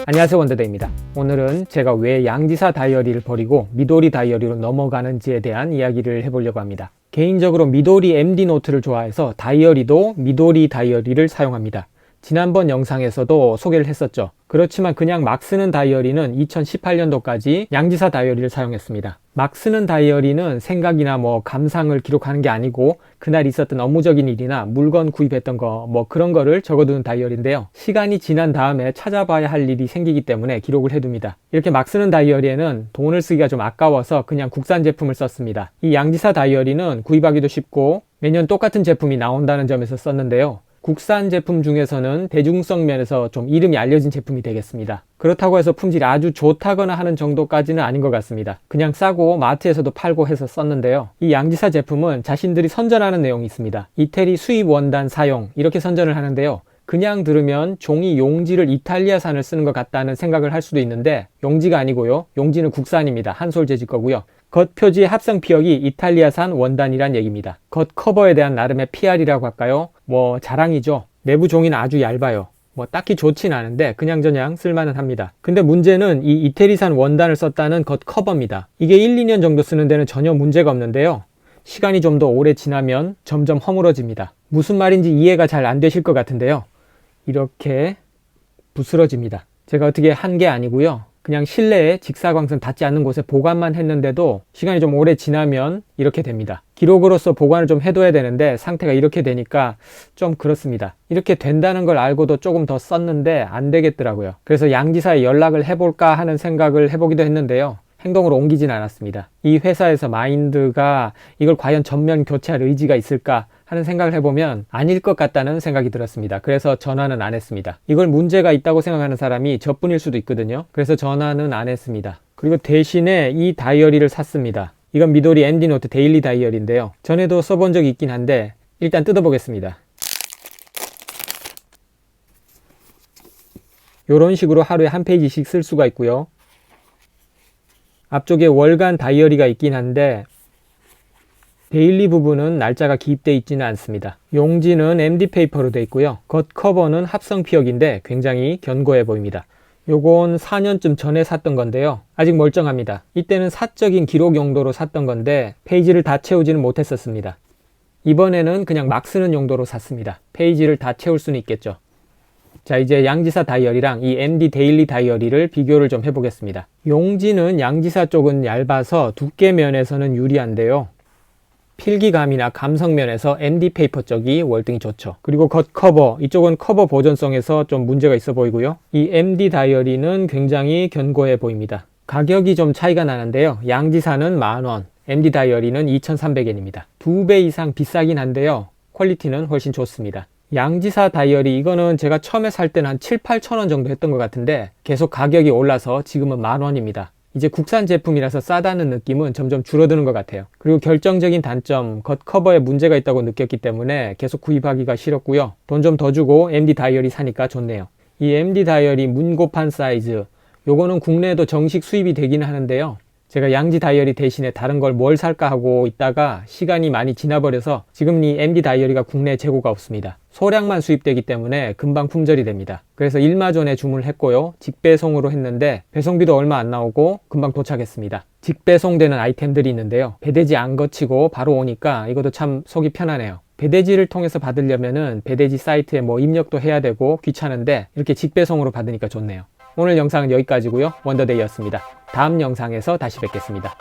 안녕하세요, 원더데이입니다. 오늘은 제가 왜 양지사 다이어리를 버리고 미도리 다이어리로 넘어가는지에 대한 이야기를 해보려고 합니다. 개인적으로 미도리 MD 노트를 좋아해서 다이어리도 미도리 다이어리를 사용합니다. 지난번 영상에서도 소개를 했었죠. 그렇지만 그냥 막 쓰는 다이어리는 2018년도까지 양지사 다이어리를 사용했습니다. 막 쓰는 다이어리는 생각이나 감상을 기록하는 게 아니고 그날 있었던 업무적인 일이나 물건 구입했던 거 그런 거를 적어두는 다이어리인데요. 시간이 지난 다음에 찾아봐야 할 일이 생기기 때문에 기록을 해둡니다. 이렇게 막 쓰는 다이어리에는 돈을 쓰기가 좀 아까워서 그냥 국산 제품을 썼습니다. 이 양지사 다이어리는 구입하기도 쉽고 매년 똑같은 제품이 나온다는 점에서 썼는데요. 국산 제품 중에서는 대중성 면에서 좀 이름이 알려진 제품이 되겠습니다. 그렇다고 해서 품질이 아주 좋다거나 하는 정도까지는 아닌 것 같습니다. 그냥 싸고 마트에서도 팔고 해서 썼는데요. 이 양지사 제품은 자신들이 선전하는 내용이 있습니다. 이태리 수입 원단 사용 이렇게 선전을 하는데요. 그냥 들으면 종이 용지를 이탈리아산을 쓰는 것 같다는 생각을 할 수도 있는데 용지가 아니고요. 용지는 국산입니다. 한솔 재질 거고요. 겉 표지의 합성 피혁이 이탈리아산 원단이란 얘기입니다. 겉 커버에 대한 나름의 PR이라고 할까요? 자랑이죠. 내부 종이는 아주 얇아요. 딱히 좋진 않은데 그냥저냥 쓸만은 합니다. 근데 문제는 이 이태리산 원단을 썼다는 겉 커버입니다. 이게 1, 2년 정도 쓰는 데는 전혀 문제가 없는데요. 시간이 좀 더 오래 지나면 점점 허물어집니다. 무슨 말인지 이해가 잘 안 되실 것 같은데요. 이렇게 부스러집니다. 제가 어떻게 한 게 아니고요. 그냥 실내에 직사광선 닿지 않는 곳에 보관만 했는데도 시간이 좀 오래 지나면 이렇게 됩니다. 기록으로서 보관을 좀 해둬야 되는데 상태가 이렇게 되니까 좀 그렇습니다. 이렇게 된다는 걸 알고도 조금 더 썼는데 안 되겠더라고요. 그래서 양지사에 연락을 해볼까 하는 생각을 해보기도 했는데요. 행동으로 옮기진 않았습니다. 이 회사에서 마인드가 이걸 과연 전면 교체할 의지가 있을까 하는 생각을 해보면 아닐 것 같다는 생각이 들었습니다. 그래서 전화는 안 했습니다. 이걸 문제가 있다고 생각하는 사람이 저뿐일 수도 있거든요. 그래서 전화는 안 했습니다. 그리고 대신에 이 다이어리를 샀습니다. 이건 미도리 MD 노트 데일리 다이어리인데요. 전에도 써본 적이 있긴 한데 일단 뜯어보겠습니다. 이런 식으로 하루에 한 페이지씩 쓸 수가 있고요. 앞쪽에 월간 다이어리가 있긴 한데 데일리 부분은 날짜가 기입되어 있지는 않습니다. 용지는 MD 페이퍼로 되어 있고요. 겉 커버는 합성 피혁인데 굉장히 견고해 보입니다. 요건 4년쯤 전에 샀던 건데요. 아직 멀쩡합니다. 이때는 사적인 기록 용도로 샀던 건데 페이지를 다 채우지는 못했었습니다. 이번에는 그냥 막 쓰는 용도로 샀습니다. 페이지를 다 채울 수는 있겠죠. 자, 이제 양지사 다이어리랑 이 MD 데일리 다이어리를 비교를 좀 해보겠습니다. 용지는 양지사 쪽은 얇아서 두께 면에서는 유리한데요. 필기감이나 감성 면에서 MD 페이퍼 쪽이 월등히 좋죠. 그리고 겉 커버, 이쪽은 커버 보존성에서 좀 문제가 있어 보이고요. 이 MD 다이어리는 굉장히 견고해 보입니다. 가격이 좀 차이가 나는데요. 양지사는 10,000원, MD 다이어리는 2,300엔입니다. 2배 이상 비싸긴 한데요. 퀄리티는 훨씬 좋습니다. 양지사 다이어리 이거는 제가 처음에 살 때는 한 7, 8,000원 정도 했던 것 같은데 계속 가격이 올라서 지금은 10,000원입니다. 이제 국산 제품이라서 싸다는 느낌은 점점 줄어드는 것 같아요. 그리고 결정적인 단점, 겉 커버에 문제가 있다고 느꼈기 때문에 계속 구입하기가 싫었고요. 돈 좀 더 주고 MD 다이어리 사니까 좋네요. 이 MD 다이어리 문고판 사이즈, 요거는 국내에도 정식 수입이 되긴 하는데요. 제가 양지 다이어리 대신에 다른 걸 뭘 살까 하고 있다가 시간이 많이 지나버려서 지금 이 MD 다이어리가 국내에 재고가 없습니다. 소량만 수입되기 때문에 금방 품절이 됩니다. 그래서 일마존에 주문을 했고요. 직배송으로 했는데 배송비도 얼마 안 나오고 금방 도착했습니다. 직배송되는 아이템들이 있는데요. 배대지 안 거치고 바로 오니까 이것도 참 속이 편하네요. 배대지를 통해서 받으려면은 배대지 사이트에 입력도 해야 되고 귀찮은데 이렇게 직배송으로 받으니까 좋네요. 오늘 영상은 여기까지고요. 원더데이였습니다. 다음 영상에서 다시 뵙겠습니다.